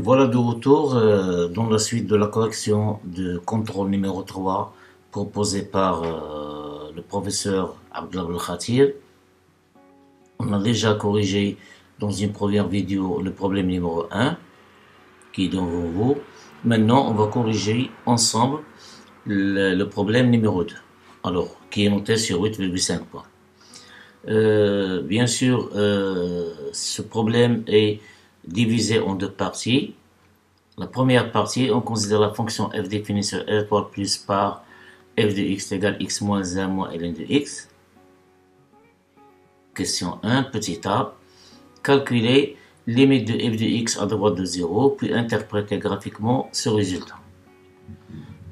Voilà de retour dans la suite de la correction de contrôle numéro 3 proposé par le professeur Abdellah Khatir. On a déjà corrigé dans une première vidéo le problème numéro 1 qui est devant vous. Maintenant, on va corriger ensemble le problème numéro 2, alors qui est noté sur 8,5 points. Bien sûr, ce problème est divisé en deux parties. La première partie, on considère la fonction f définie sur L étoile plus par f de x égale x moins 1 moins ln de x. Question 1, petit a. Calculer limite de f de x à droite de 0, puis interpréter graphiquement ce résultat.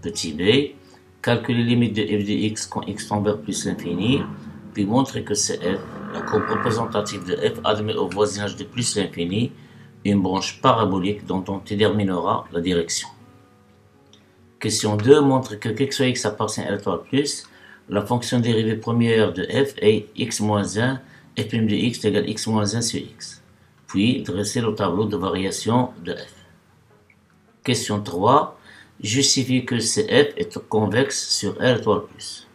Petit b. Calculer limite de f de x quand x tend vers plus l'infini, puis montrer que c'est f, la courbe représentative de f admet au voisinage de plus l'infini une branche parabolique dont on déterminera la direction. Question 2 montre que quel que soit x appartient à l'étoile plus, la fonction dérivée première de f est x moins 1, f' de x égale x moins 1 sur x. Puis dresser le tableau de variation de f. Question 3 justifie que CF est convexe sur L étoile plus.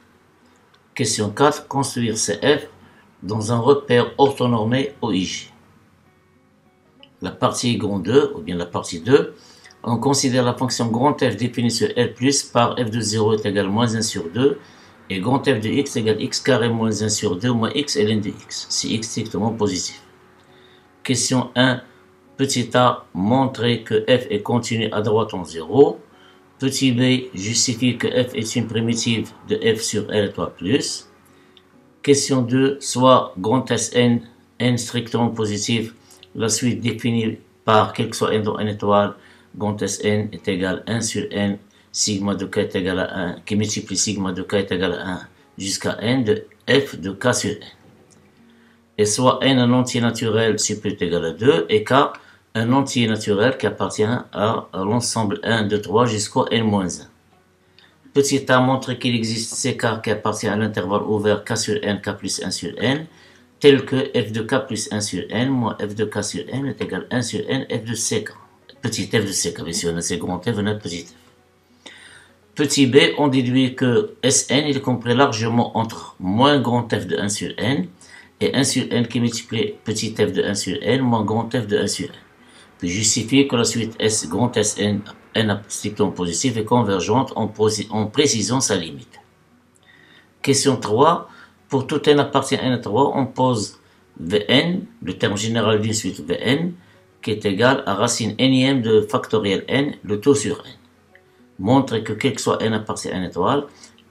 Question 4 construire CF dans un repère orthonormé OIG. La partie grand 2, ou bien la partie 2, on considère la fonction grand f définie sur L plus par f de 0 est égal à moins 1 sur 2 et grand f de x égale x carré moins 1 sur 2 moins x ln de x, si x strictement positif. Question 1, petit a, montrer que f est continu à droite en 0. Petit b, justifie que f est une primitive de f sur L étoile plus. Question 2, soit grand Sn, n strictement positif, la suite définie par quel que soit n dans n étoile, grand Sn est égal à 1 sur n, sigma de k est égal à 1, qui multiplie sigma de k est égal à 1 jusqu'à n de f de k sur n. Et soit n un entier naturel supérieur est égal à 2 et k un entier naturel qui appartient à l'ensemble 1, 2, 3 jusqu'au n-1. Petit a montre qu'il existe ck qui appartient à l'intervalle ouvert k sur n, k plus 1 sur n, tel que f de k plus 1 sur n moins f de k sur n est égal à 1 sur n f de ck. Petit f de ck, bien sûr, c'est grand f, on a petit f. Petit b, on déduit que Sn est compris largement entre moins grand f de 1 sur n et 1 sur n qui multiplie petit f de 1 sur n moins grand f de 1 sur n. Puis justifier que la suite S, grand Sn, n strictement positif est convergente en précisant sa limite. Question 3. Pour tout n appartient à n à 3, on pose Vn, le terme général d'une suite Vn, qui est égal à racine nème de factoriel n, le taux sur n. Montre que quel que soit n appartient à n étoile,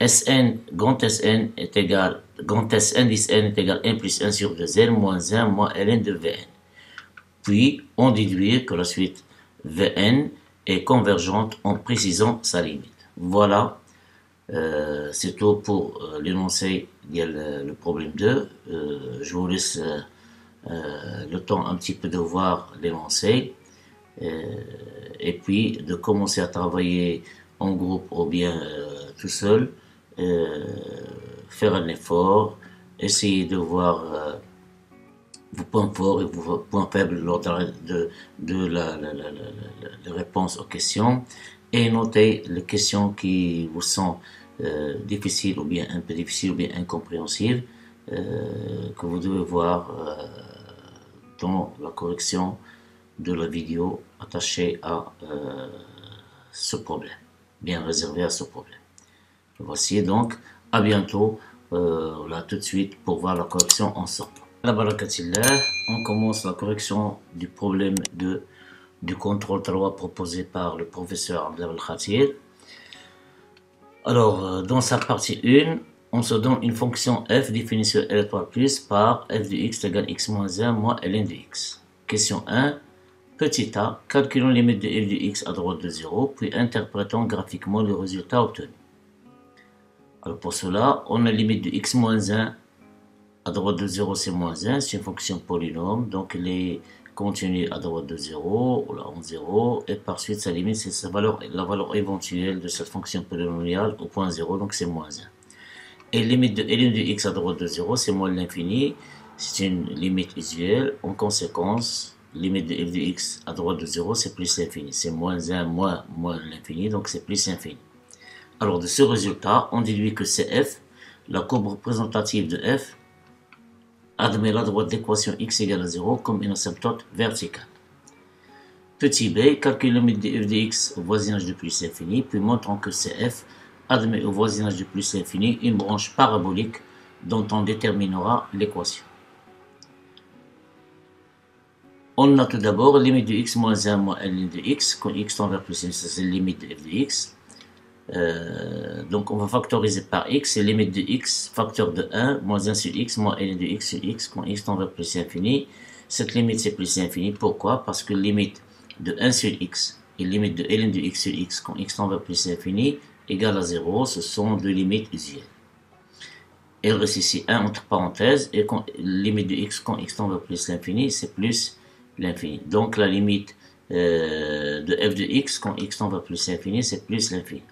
Sn, grand Sn est égal, grand S indice n est égal à n plus 1 sur 2n moins 1 moins ln de Vn. Puis, on déduit que la suite Vn est convergente en précisant sa limite. Voilà, c'est tout pour l'énoncé le problème 2. Je vous laisse le temps un petit peu de voir l'énoncé et puis de commencer à travailler en groupe ou bien tout seul, faire un effort, essayer de voir vos points forts et vos points faibles lors de la réponse aux questions et noter les questions qui vous sont difficiles ou bien un peu difficiles ou bien incompréhensibles que vous devez voir dans la correction de la vidéo attachée à ce problème, bien réservé à ce problème. Voici donc, à bientôt, là tout de suite pour voir la correction ensemble. On commence la correction du problème du contrôle 3 proposé par le professeur Abdellah Khatir. Alors, dans sa partie 1, on se donne une fonction f définie sur L étoile plus par f de x égale x moins 1 moins ln de x. Question 1, petit a, calculons les limites de f de x à droite de 0, puis interprétons graphiquement le résultat obtenu. Alors pour cela, on a la limite de x moins 1 à droite de 0, c'est moins 1, c'est une fonction polynôme, donc elle est continue à droite de 0, ou là en 0, et par suite sa limite, c'est la valeur éventuelle de cette fonction polynomiale au point 0, donc c'est moins 1. Et limite de ln de x à droite de 0, c'est moins l'infini, c'est une limite usuelle, en conséquence, limite de f de x à droite de 0, c'est plus l'infini. C'est moins 1 moins l'infini, donc c'est plus l'infini. Alors de ce résultat, on déduit que CF, la courbe représentative de f, admet la droite d'équation x égale à 0 comme une asymptote verticale. Petit b, calcule la limite de f de x au voisinage de plus l'infini, puis montrons que CF admet au voisinage de plus l'infini une branche parabolique dont on déterminera l'équation. On a tout d'abord la limite de x moins 1 moins ln de x, quand x tend vers plus 1, c'est la limite de f de x. Donc on va factoriser par x, et limite de x, facteur de 1, moins 1 sur x, moins ln de x sur x, quand x tend vers plus infini. Cette limite c'est plus infini, pourquoi? Parce que limite de 1 sur x et limite de ln de x sur x, quand x tend vers plus infini, égale à 0, ce sont deux limites usuelles. Il reste ici 1 entre parenthèses, et quand limite de x quand x tend vers plus l'infini, c'est plus l'infini. Donc la limite de f de x quand x tend vers plus l'infini, c'est plus l'infini.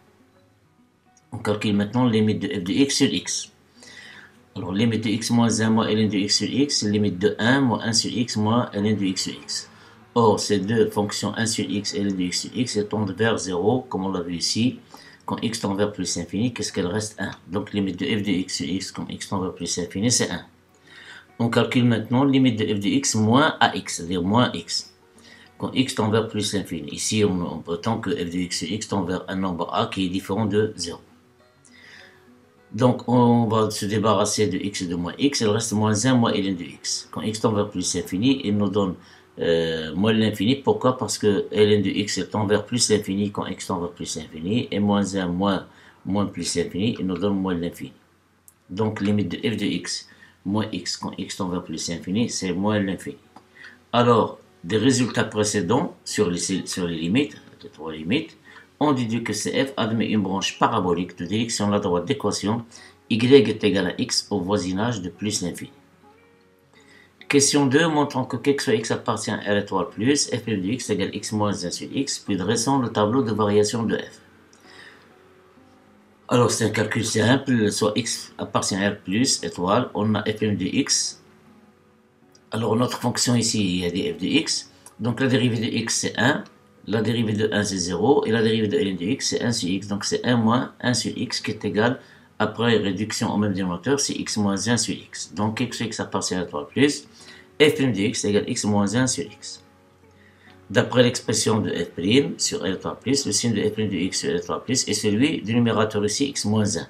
On calcule maintenant la limite de f de x sur x. Alors limite de x moins 1 moins ln de x sur x, c'est limite de 1 moins 1 sur x moins ln de x sur x. Or ces deux fonctions 1 sur x et ln de x sur x, elles tendent vers 0, comme on l'a vu ici. Quand x tend vers plus infini, qu'est-ce qu'elle reste? 1. Donc limite de f de x sur x quand x tend vers plus infini, c'est 1. On calcule maintenant limite de f de x moins ax, c'est-à-dire moins x. Quand x tend vers plus l'infini. Ici, on prétend que f de x sur x tend vers un nombre a qui est différent de 0. Donc, on va se débarrasser de x et de moins x. Il reste moins 1 moins ln de x. Quand x tend vers plus l'infini, il nous donne moins l'infini. Pourquoi? Parce que ln de x tend vers plus l'infini quand x tend vers plus l'infini. Et moins 1 moins plus l'infini, il nous donne moins l'infini. Donc, limite de f de x moins x quand x tend vers plus l'infini, c'est moins l'infini. Alors, des résultats précédents sur les limites, les trois limites, on déduit que CF admet une branche parabolique de direction à la droite d'équation y est égal à x au voisinage de plus l'infini. Question 2, montrant que quel que soit x appartient à R étoile plus, f de x égale x moins 1 sur x, puis dressons le tableau de variation de f. Alors c'est un calcul simple, soit x appartient à R plus étoile, on a f de x. Alors notre fonction ici, il y a des f de x, donc la dérivée de x c'est 1, la dérivée de 1 c'est 0, et la dérivée de ln de x c'est 1 sur x, donc c'est 1 moins 1 sur x qui est égal, après réduction au même dénominateur, c'est x moins 1 sur x. Donc x sur x appartient à étoile plus, f' de x égale x moins 1 sur x. D'après l'expression de f' sur L étoile plus, le signe de f' de x sur L étoile plus est celui du numérateur ici x moins 1.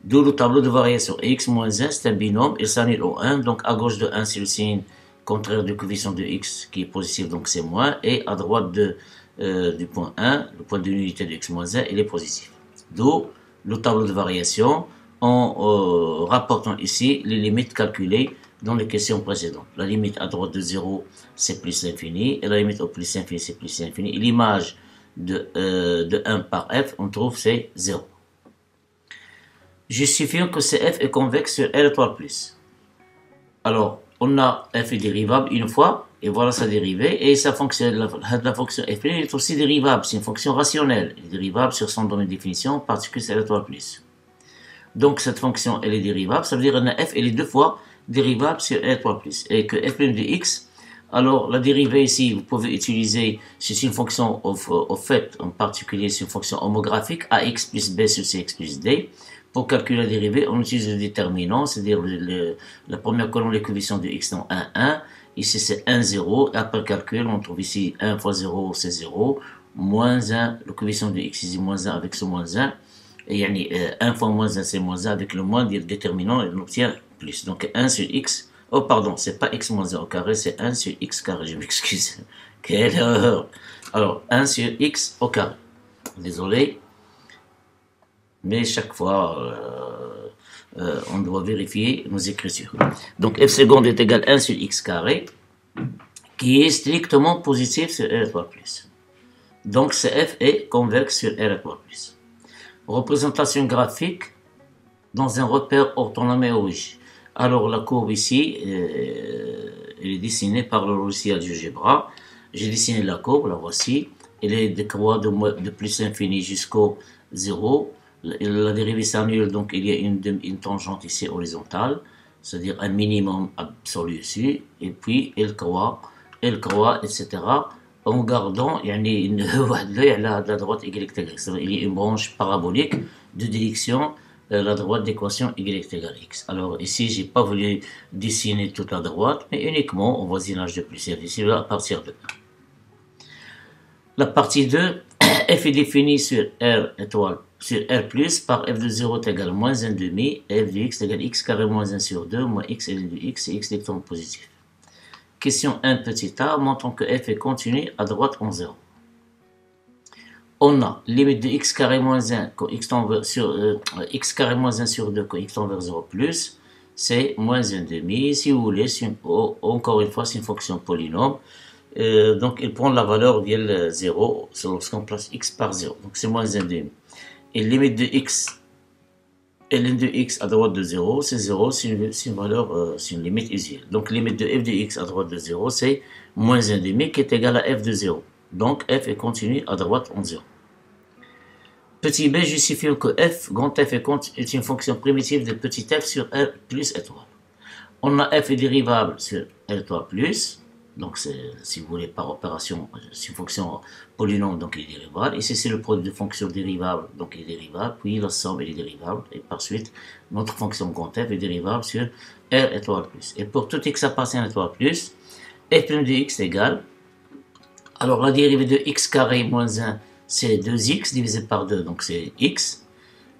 D'où le tableau de variation. Et x moins 1 c'est un binôme, il s'annule au 1, donc à gauche de 1 c'est le signe contraire du coefficient de x qui est positif, donc c'est moins, et à droite du point 1, le point de l'unité de x moins 1, il est positif. D'où le tableau de variation en rapportant ici les limites calculées dans les questions précédentes. La limite à droite de 0, c'est plus l'infini, et la limite au plus infini, c'est plus l'infini. Et l'image de 1 par f, on trouve c'est 0. Justifions que CF est convexe sur L étoile plus. Alors, on a f est dérivable une fois, et voilà sa dérivée, et sa fonction, la fonction f est aussi dérivable, c'est une fonction rationnelle, elle est dérivable sur son domaine de définition, particule L étoile plus. Donc cette fonction, elle est dérivable, ça veut dire que f, elle est deux fois dérivable sur L étoile plus, et que f' de x, alors la dérivée ici, vous pouvez utiliser, c'est une fonction, au fait, en particulier, c'est une fonction homographique, ax plus b sur cx plus d. Pour calculer la dérivée, on utilise le déterminant, c'est-à-dire la première colonne, les coefficients de x dans 1, 1. Ici, c'est 1, 0. Après le calcul, on trouve ici 1 fois 0, c'est 0. Moins 1, le coefficient de x, ici, moins 1 avec ce moins 1. Et yani, 1 fois moins 1, c'est moins 1 avec le moins, le déterminant, et on obtient plus. Donc 1 sur x. Oh, pardon, c'est pas x moins 1 au carré, c'est 1 sur x carré. Je m'excuse. Quelle erreur. Alors, 1 sur x au carré. Désolé. Mais chaque fois, on doit vérifier nos écritures. Donc f seconde est égal à 1 sur x carré, qui est strictement positif sur R étoile plus. Donc CF est convexe sur R étoile plus. Représentation graphique dans un repère orthonormé. Alors la courbe ici, elle est dessinée par le logiciel GeoGebra. J'ai dessiné la courbe, la voici. Elle est de croix de plus infini jusqu'au 0. La dérivée s'annule, donc il y a une tangente ici horizontale, c'est-à-dire un minimum absolu ici, et puis elle croît L croix, etc. En gardant la droite y. Il y a une branche parabolique de direction la droite d'équation y égale x. Alors ici, j'ai pas voulu dessiner toute la droite, mais uniquement au voisinage de plus. Ici, à partir de 1. La partie 2, f est définie sur R étoile, sur R plus par f de 0 est égal à moins 1 demi, et f de x est égal à x carré moins 1 sur 2, moins x ln de x, et x électron positif. Question 1 petit a, montrant que f est continu à droite en 0. On a limite de x carré moins 1 quand x tend vers x carré moins 1 sur 2 quand x tend vers 0 plus, c'est moins 1 demi. Si vous voulez, encore une fois, c'est une fonction polynôme. Donc il prend la valeur de 0 lorsqu'on place x par 0. Donc c'est moins 1 demi. Et limite de x, ln de x à droite de 0, c'est 0, c'est une valeur, c'est une limite usuelle. Donc limite de f de x à droite de 0, c'est moins 1 demi qui est égal à f de 0. Donc f est continu à droite en 0. Petit b justifie que f, grand f est une fonction primitive de petit f sur R plus étoile. On a f est dérivable sur R étoile plus, donc si vous voulez par opération, c'est une fonction polynôme, donc il est dérivable. Ici c'est le produit de fonctions dérivable, donc il est dérivable, puis la somme est dérivable, et par suite notre fonction grand f est dérivable sur R étoile plus. Et pour tout x appartient à étoile plus, f' de x égale, alors la dérivée de x carré moins 1, c'est 2x divisé par 2, donc c'est x.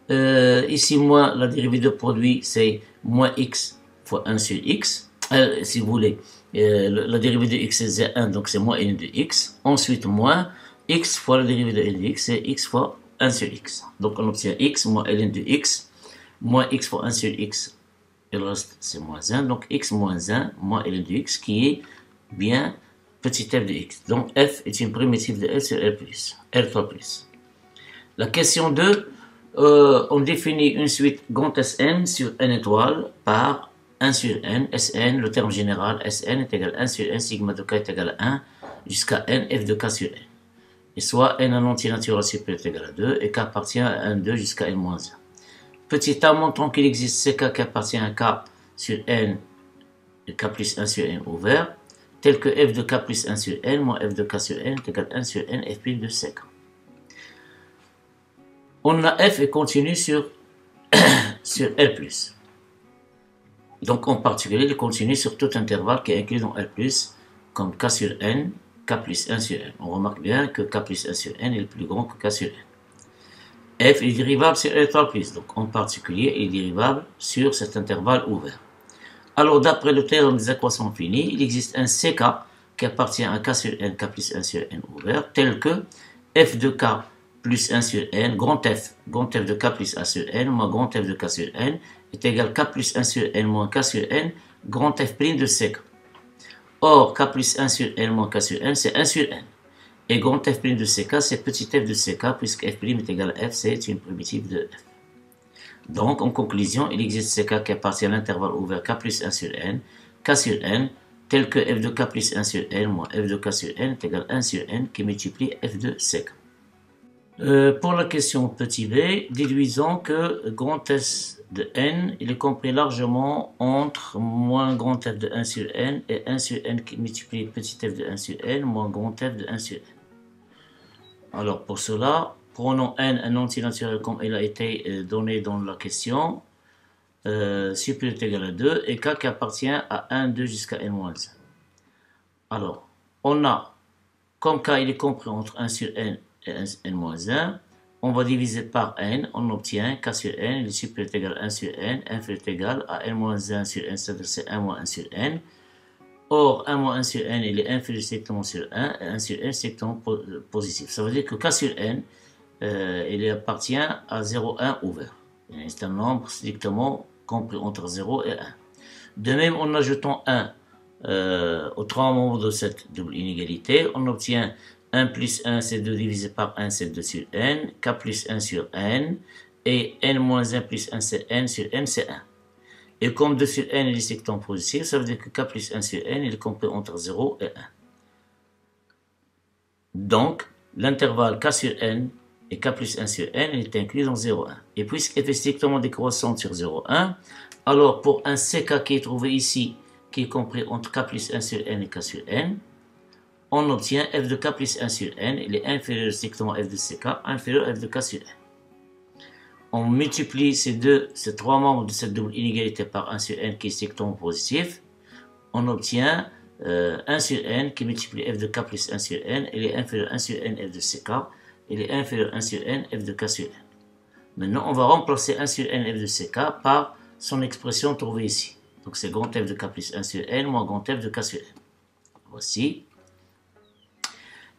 Ici, moins la dérivée de produit, c'est moins x fois 1 sur x. Si vous voulez, la dérivée de x, c'est 1, donc c'est moins n de x. Ensuite, moins x fois la dérivée de n de x, c'est x fois 1 sur x. Donc, on obtient x moins ln de x, moins x fois 1 sur x, et le reste, c'est moins 1. Donc, x moins 1 moins ln de x, qui est bien petit f de x. Donc f est une primitive de f sur R3+. La question 2, on définit une suite grand Sn sur n étoile par 1 sur n, Sn, le terme général, Sn est égal à 1 sur n, sigma de k est égal à 1, jusqu'à n, f de k sur n. Et soit n en entier naturel supérieur est égal à 2, et k appartient à 1, 2 jusqu'à n moins 1. Petit a, montrant qu'il existe ck qui appartient à k sur n, et k plus 1 sur n ouvert, tel que f de k plus 1 sur n moins f de k sur n est égal à 1 sur n f plus de sec. On a f est continu sur R+. Donc en particulier, il est continu sur tout intervalle qui est inclus dans R+, comme k sur n, k plus 1 sur n. On remarque bien que k plus 1 sur n est plus grand que k sur n. F est dérivable sur R3+, donc en particulier, il est dérivable sur cet intervalle ouvert. Alors, d'après le théorème des équations finies, il existe un CK qui appartient à K sur N, K plus 1 sur N ouvert, tel que F de K plus 1 sur N, grand F de K plus 1 sur N, moins grand F de K sur N, est égal à K plus 1 sur N moins K sur N, grand F' de CK. Or, K plus 1 sur N moins K sur N, c'est 1 sur N. Et grand F' de CK, c'est petit f de CK, puisque F' est égal à F, c'est une primitive de F. Donc, en conclusion, il existe ck qui appartient à l'intervalle ouvert k plus 1 sur n, k sur n, tel que f de k plus 1 sur n moins f de k sur n est égal à 1 sur n qui multiplie f de ck. Pour la question petit b, déduisons que grand S de n, il est compris largement entre moins grand f de 1 sur n et 1 sur n qui multiplie petit f de 1 sur n moins grand f de 1 sur n. Alors, pour cela, prenons n un entier naturel comme il a été donné dans la question, supérieur est égal à 2, et k qui appartient à 1, 2 jusqu'à n-1. Alors, on a, comme k il est compris entre 1 sur n et n-1, on va diviser par n, on obtient k sur n, il est supérieur est égal à 1 sur n, inférieur est égal à n-1 sur n, c'est 1 moins 1 sur n. Or, 1 moins 1 sur n, il est inférieur strictement sur 1, et 1 sur n strictement positif. Ça veut dire que k sur n, il appartient à 0, 1 ouvert. C'est un nombre strictement compris entre 0 et 1. De même, en ajoutant 1 aux trois membres de cette double inégalité, on obtient 1 plus 1, c'est 2 divisé par 1, c'est 2 sur n, k plus 1 sur n, et n moins 1 plus 1, c'est n sur n, c'est 1. Et comme 2 sur n est strictement positif, ça veut dire que k plus 1 sur n, il est compris entre 0 et 1. Donc, l'intervalle k sur n et k plus 1 sur n est inclus dans 0,1. Et puisqu'elle est strictement décroissante sur 0,1, alors pour un ck qui est trouvé ici, qui est compris entre k plus 1 sur n et k sur n, on obtient f de k plus 1 sur n, il est inférieur strictement f de ck, inférieur à f de k sur n. On multiplie ces trois membres de cette double inégalité par 1 sur n qui est strictement positif, on obtient 1 sur n qui multiplie f de k plus 1 sur n, il est inférieur à 1 sur n f de ck, il est inférieur à 1 sur n f de k sur n. Maintenant, on va remplacer 1 sur n f de ck par son expression trouvée ici. Donc c'est grand f de k plus 1 sur n moins grand f de k sur n. Voici.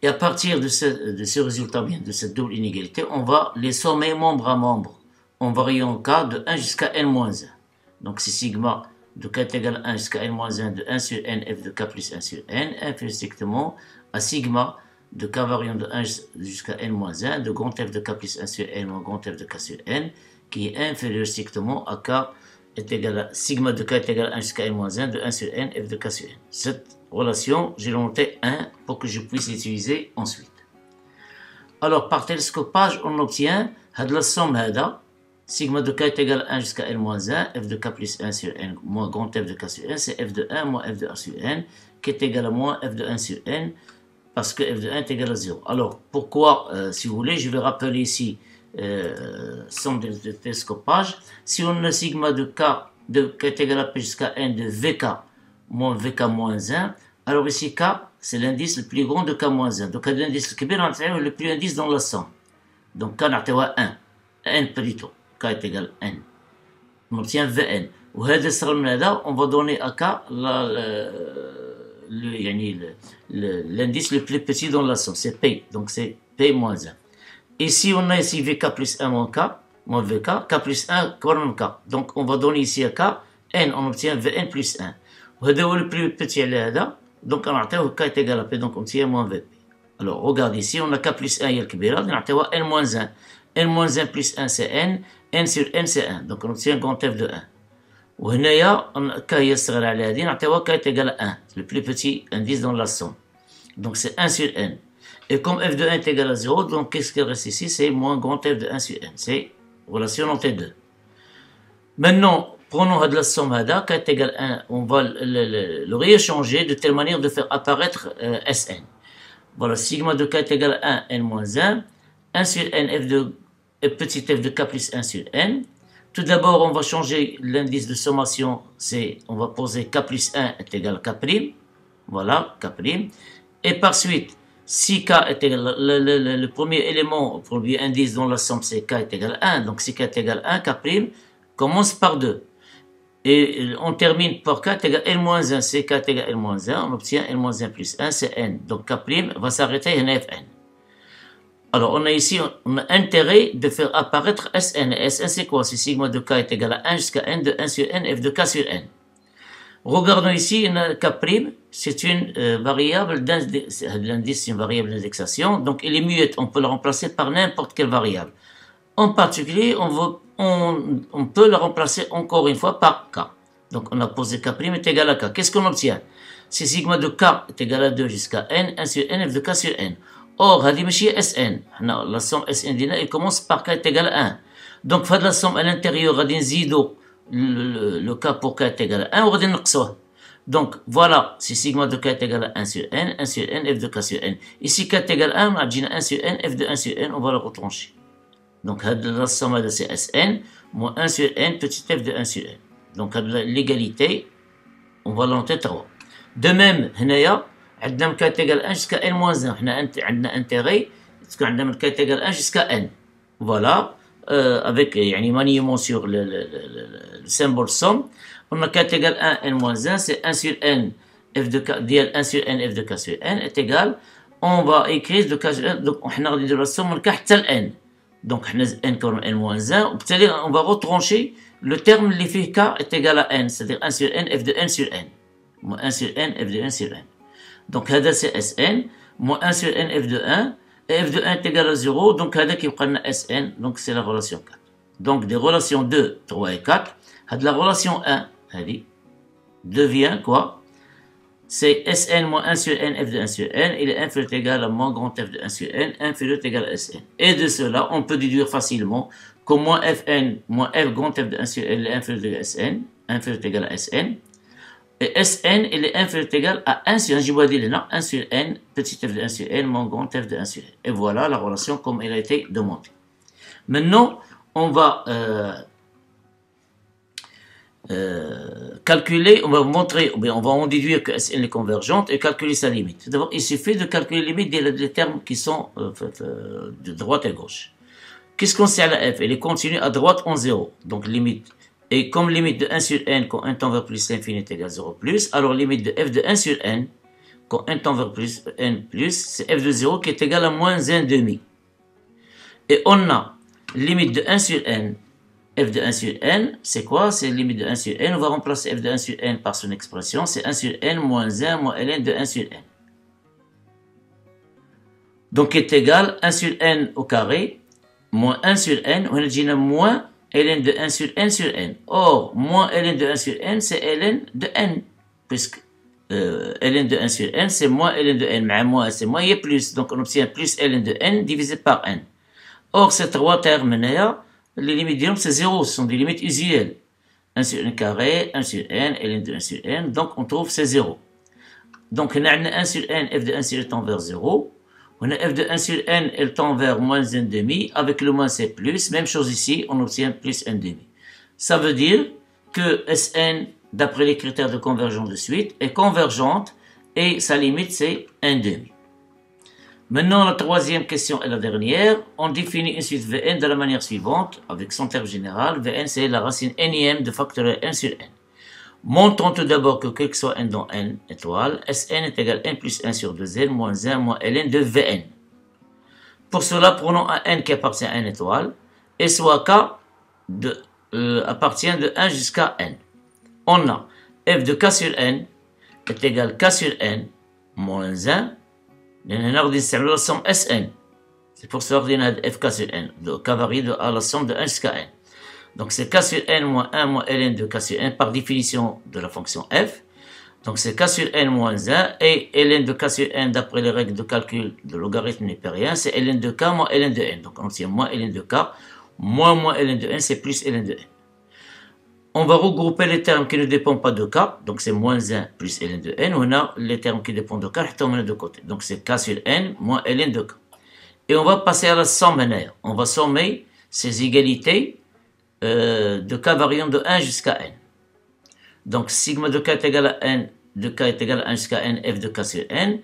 Et à partir de ce résultat, bien, de cette double inégalité, on va les sommer membre à membre en variant k de 1 jusqu'à n-1. Donc c'est sigma de k est égal à 1 jusqu'à n-1 de 1 sur n f de k plus 1 sur n, inférieur strictement à sigma de k variant de 1 jusqu'à n-1 de grand f de k plus 1 sur n moins grand f de k sur n, qui est inférieur strictement à k est égal à sigma de k est égal à 1 jusqu'à n-1 de 1 sur n f de k sur n. Cette relation, j'ai noté 1 pour que je puisse l'utiliser ensuite. Alors, par télescopage, on obtient la somme hada, sigma de k est égal à 1 jusqu'à n-1, f de k plus 1 sur n moins grand f de k sur n, c'est f de 1 moins f de 1 sur n, qui est égal à moins f de 1 sur n, parce que f de 1 est égal à 0. Alors, pourquoi, si vous voulez, je vais rappeler ici somme de télescopage. Si on a sigma de k est égal à p jusqu'à n de vk moins vk moins 1, alors ici k, c'est l'indice le plus grand de k moins 1. Donc, l'indice le plus indice dans la somme. Donc, k est 1, n plutôt. K est égal à n. On obtient Vn. On va donner à k l'indice le plus petit dans la somme, c'est P. Donc c'est P moins 1. Ici, on a ici Vk plus 1 moins K, moins Vk, K plus 1, moins K. Donc on va donner ici à K, N, on obtient Vn plus 1. Le plus petit, donc on a K est égal à P, donc on obtient moins Vp. Alors regarde ici, on a K plus 1, il y a le kibira, on a N moins 1. N moins 1 plus 1 c'est N, N sur N c'est 1. Donc on obtient grand F de 1. وهنايا k يصغر على هذه نعطيوها k est égal à 1, le plus petit indice dans la somme. Donc c'est 1 sur n. Et comme f de 1 est égal à 0, donc qu'est-ce qu'il reste ici? C'est moins grand f de 1 sur n. C'est relation entre les deux. Maintenant, prenons la somme hada, k est égal à 1, on va le rééchanger de telle manière de faire apparaître Sn. Voilà, sigma de k est égal à 1, n moins 1, 1 sur n, petit f de k plus 1 sur n. Tout d'abord, on va changer l'indice de sommation, on va poser k plus 1 est égal à k', voilà, k', et par suite, si k est égal, le premier élément, le premier indice dans la somme, c'est k est égal à 1, donc si k est égal à 1, k' commence par 2, et on termine par k est égal à n-1, c'est k est égal à n-1, on obtient n-1 plus 1, c'est n, donc k' va s'arrêter à fn. Alors, on a ici on a intérêt de faire apparaître Sn. Sn, c'est quoi? C'est sigma de k est égal à 1 jusqu'à n de 1 sur n, f de k sur n. Regardons ici, k', c'est une variable d'indice, l'indice c'est une variable d'indexation, donc elle est muette, on peut la remplacer par n'importe quelle variable. En particulier, on peut la remplacer encore une fois par k. Donc, on a posé k' est égal à k. Qu'est-ce qu'on obtient? C'est sigma de k est égal à 2 jusqu'à n, 1 sur n, f de k sur n. Or, هذه ماشي SN. La somme SN دينا, elle commence par k est égal à 1. Donc, في la somme à l'intérieur, غادي نزيدو le k pour k est égal à 1 وغادي نقصوه. Donc, voilà, c'est sigma de k est égal à 1 sur n, 1 sur n, f de k sur n. Ici, k est égal à 1, on a 1 sur n, f de 1 sur n, on va le retrancher. Donc, la somme c'est SN, moins 1 sur n, petit f de 1 sur n. Donc, l'égalité, on va l'entrer 3. De même, هنايا, عندنا k est égal à 1 jusqu'à n-1. حنا عندنا intérêt تكون عندنا k est égal à 1 jusqu'à n. Voilà, avec يعني maniement sur le symbole somme. On a k est égal à 1, n-1, c'est 1 sur n, f de k, ديال 1 sur n, f de k sur n est égal. On va écrire de k sur n, donc حنا غادي نديرو la somme من k حتى ل n. Donc حنا n كون n-1, وبالتالي on va retrancher le terme اللي فيه k est égal à n, c'est-à-dire 1 sur n, f de n sur n. 1 sur n, f de n sur n. Donc, هذا c'est Sn, moins 1 sur n, f de 1, et f de 1 est égal à 0, donc هذا qui prend Sn, donc c'est la relation 4. Donc, des relations 2, 3 et 4, la relation 1, devient quoi? C'est Sn moins 1 sur n, f de 1 sur n, il est inférieur égal à moins grand f de 1 sur n, inférieur égal à Sn. Et de cela, on peut déduire facilement que moins Fn, moins f grand f de 1 sur n, est inférieur égal à Sn, inférieur égal à Sn. Et Sn, il est inférieur ou égal à 1 sur 1, je vais dire 1 sur n, petit f de 1 sur n, moins grand f de 1 sur n. Et voilà la relation comme elle a été demandée. Maintenant, on va calculer, on va montrer, ou bien on va en déduire que Sn est convergente et calculer sa limite. D'abord, il suffit de calculer les limites des termes qui sont de droite à gauche. Qu'est-ce qu'on sait à la f? Elle est continue à droite en 0. Donc limite. Et comme limite de 1 sur n quand 1 tend vers plus l'infini est égal à 0 plus, alors limite de f de 1 sur n quand 1 tend vers plus n plus, c'est f de 0 qui est égal à moins 1 demi. Et on a limite de 1 sur n, f de 1 sur n, c'est quoi? C'est limite de 1 sur n, on va remplacer f de 1 sur n par son expression, c'est 1 sur n moins 1 moins ln de 1 sur n. Donc est égal à 1 sur n au carré, moins 1 sur n, on a dit moins ln de 1 sur n. Or, moins ln de 1 sur n, c'est ln de n. Puisque ln de 1 sur n, c'est moins ln de n. Mais moins, c'est moins, il y a plus. Donc, on obtient plus ln de n divisé par n. Or, ces trois termes-là, les limites d'IOM, c'est 0. Ce sont des limites usuelles. 1 sur n carré, 1 sur n, ln de 1 sur n. Donc, on trouve c'est 0. Donc, on a 1 sur n, f de 1 sur n tend vers 0. On a f de 1 sur n, elle tend vers moins 1 demi. Avec le moins, c'est plus. Même chose ici, on obtient plus 1 demi. Ça veut dire que Sn, d'après les critères de convergence de suite, est convergente et sa limite, c'est 1 demi. Maintenant, la troisième question est la dernière. On définit une suite Vn de la manière suivante, avec son terme général. Vn, c'est la racine nième de factoriel 1 sur n. Montrons tout d'abord que quel que soit n dans n étoile, Sn est égal à n plus 1 sur 2n moins 1 moins ln de Vn. Pour cela, prenons un n qui appartient à n étoile, et soit k appartient de 1 jusqu'à n. On a f de k sur n est égal à k sur n moins 1. C'est la somme Sn. C'est pour cela qu'on a fk sur n. Donc k varie à la somme de 1 jusqu'à n. Donc c'est k sur n moins 1 moins ln de k sur n par définition de la fonction f. Donc c'est k sur n moins 1 et ln de k sur n d'après les règles de calcul de logarithme népérien, c'est ln de k moins ln de n. Donc on obtient moins ln de k moins ln de n, c'est plus ln de n. On va regrouper les termes qui ne dépendent pas de k, donc c'est moins 1 plus ln de n. On a les termes qui dépendent de k, on met de côté. Donc c'est k sur n moins ln de k. Et on va passer à la somme linéaire. On va sommer ces égalités de k variant de 1 jusqu'à n. Donc sigma de k est égal à n, de k est égal à 1 jusqu'à n, f de k sur n.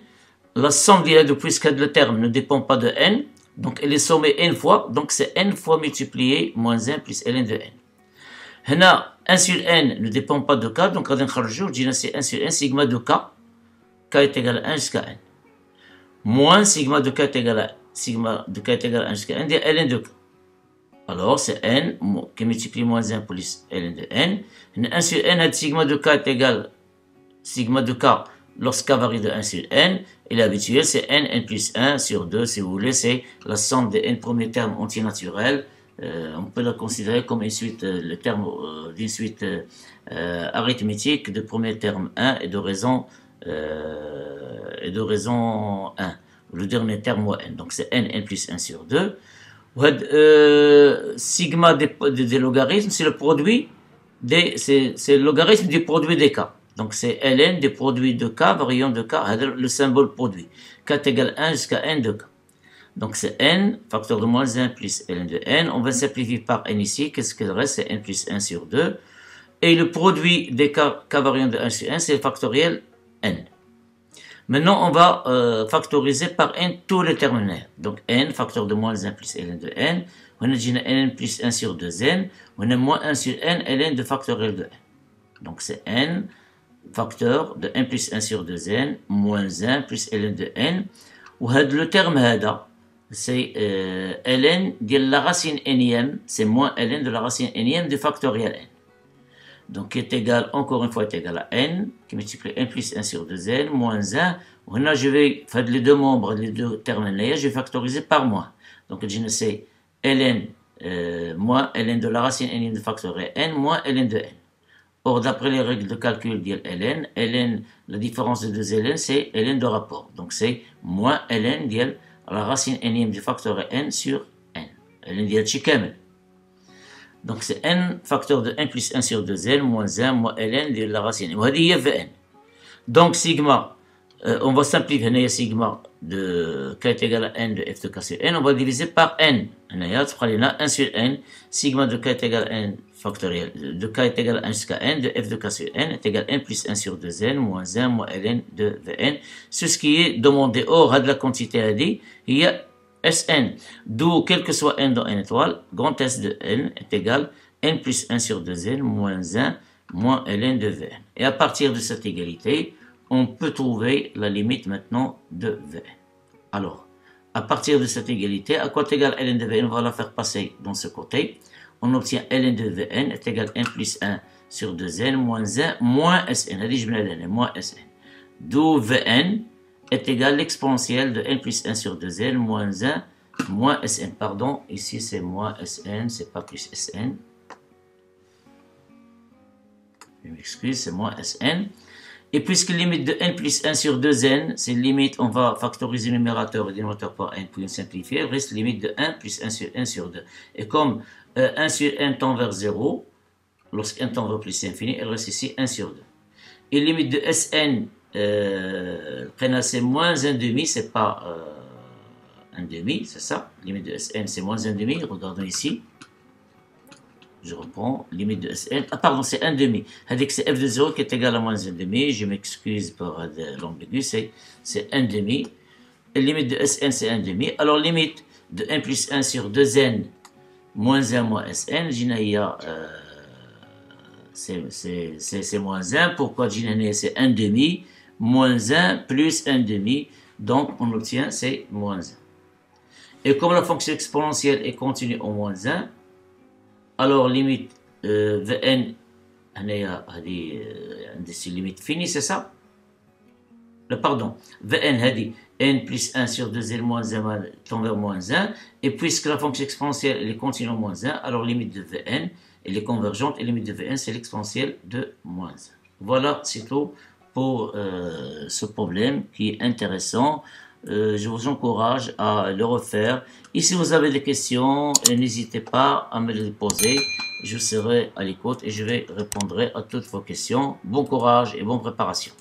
La somme de puisque le terme ne dépend pas de n, donc elle est sommée n fois, donc c'est n fois multiplié moins 1 plus ln de n. Hna 1 sur n ne dépend pas de k, donc on va dire c'est 1 sur n sigma de k est égal à 1 jusqu'à n. Moins sigma de k est égal à 1 jusqu'à n, c'est ln de k. Alors, c'est n qui multiplie moins 1 plus ln de n. 1 sur n, sigma de k est égal sigma de k lorsque k varie de 1 sur n. Et l'habituel, c'est n plus 1 sur 2, si vous voulez, c'est la somme des n premiers termes antinaturels. On peut la considérer comme une suite, le terme d'une suite arithmétique de premier terme 1 et de raison 1. Le dernier terme moins n. Donc, c'est n plus 1 sur 2. Sigma des logarithmes, c'est le produit c'est le logarithme du produit des k. Donc c'est ln des produits de k variant de k, le symbole produit. K est égal à 1 jusqu'à n de k. Donc c'est n, facteur de moins 1 plus ln de n. On va simplifier par n ici. Qu'est-ce qu'il reste? C'est n plus 1 sur 2. Et le produit des k variant de 1 sur 1, c'est le factoriel n. Maintenant, on va factoriser par n tous les termes linéaires. Donc n, facteur de moins 1 plus ln de n. On a dit n plus 1 sur 2n. On a moins 1 sur n, ln de factoriel de n. Donc c'est n, facteur de n plus 1 sur 2n, moins 1 plus ln de n. Ou le terme هذا, c'est ln de la racine nième, c'est moins ln de la racine nième du factoriel n. Donc, qui est égal, encore une fois, est égal à n, qui multiplie n plus 1 sur 2n, moins 1. Maintenant, je vais faire les deux membres, les deux termes linéaires, je vais factoriser par moins. Donc, je sais ln moins ln de la racine n de factoriel n, moins ln de n. Or, d'après les règles de calcul de ln, la différence de deux ln, c'est ln de rapport. Donc, c'est moins ln de la racine n du factoriel n sur n. ln de Chikamel. Donc c'est n facteur de n plus 1 sur 2n moins 1 moins ln de la racine. وهذه هي Vn. Donc sigma, on va simplifier هنايا sigma de k est égal à n de f de k sur n, on va diviser par n. هنايا تبقى لنا 1 sur n, sigma de k est égal à n factoriel, de k est égal à 1 jusqu'à n de f de k sur n est égal à n plus 1 sur 2n moins 1 moins ln de Vn. C'est ce qui est demandé. Or, de la quantité هذه هي Sn, d'où quel que soit n dans n étoile, grand S de n est égal à n plus 1 sur 2n moins 1 moins ln de Vn. Et à partir de cette égalité, on peut trouver la limite maintenant de Vn. Alors, à partir de cette égalité, à quoi est égal ln de Vn? On va la faire passer dans ce côté. On obtient ln de Vn est égal à n plus 1 sur 2n moins 1 moins Sn. Moins Sn. D'où Vn est égal à l'exponentielle de n plus 1 sur 2n moins 1 moins Sn. Pardon, ici c'est moins Sn, c'est pas plus Sn. Je m'excuse, c'est moins Sn. Et puisque limite de n plus 1 sur 2n, c'est limite, on va factoriser le numérateur et le dénominateur par n pour simplifier, il reste limite de 1 plus 1 sur 1 sur 2. Et comme 1 sur n tend vers 0, lorsque n tend vers plus infini, il reste ici 1 sur 2. Et limite de Sn, c'est moins 1 demi, c'est pas 1 demi, c'est ça. Limite de Sn, c'est moins 1 demi, regardons ici. Je reprends, limite de Sn, ah pardon, c'est 1 demi. C'est-à-dire que c'est f de 0 qui est égal à moins 1 demi, je m'excuse pour l'ambigu, c'est 1 demi. Et limite de Sn, c'est 1 demi. Alors, limite de n plus 1 sur 2n moins 1 moins Sn, c'est moins 1. Pourquoi c'est 1 demi moins 1 plus 1 demi, donc on obtient c'est moins 1. Et comme la fonction exponentielle est continue au moins 1, alors limite Vn, c'est limite finie, c'est ça? Pardon, Vn, n plus 1 sur 2n moins 1 tend vers moins 1, et puisque la fonction exponentielle elle est continue au moins 1, alors limite de Vn, elle est convergente, et limite de Vn, c'est l'exponentielle de moins 1. Voilà, c'est tout pour ce problème qui est intéressant. Je vous encourage à le refaire. Et si vous avez des questions, n'hésitez pas à me les poser. Je serai à l'écoute et je répondrai à toutes vos questions. Bon courage et bonne préparation.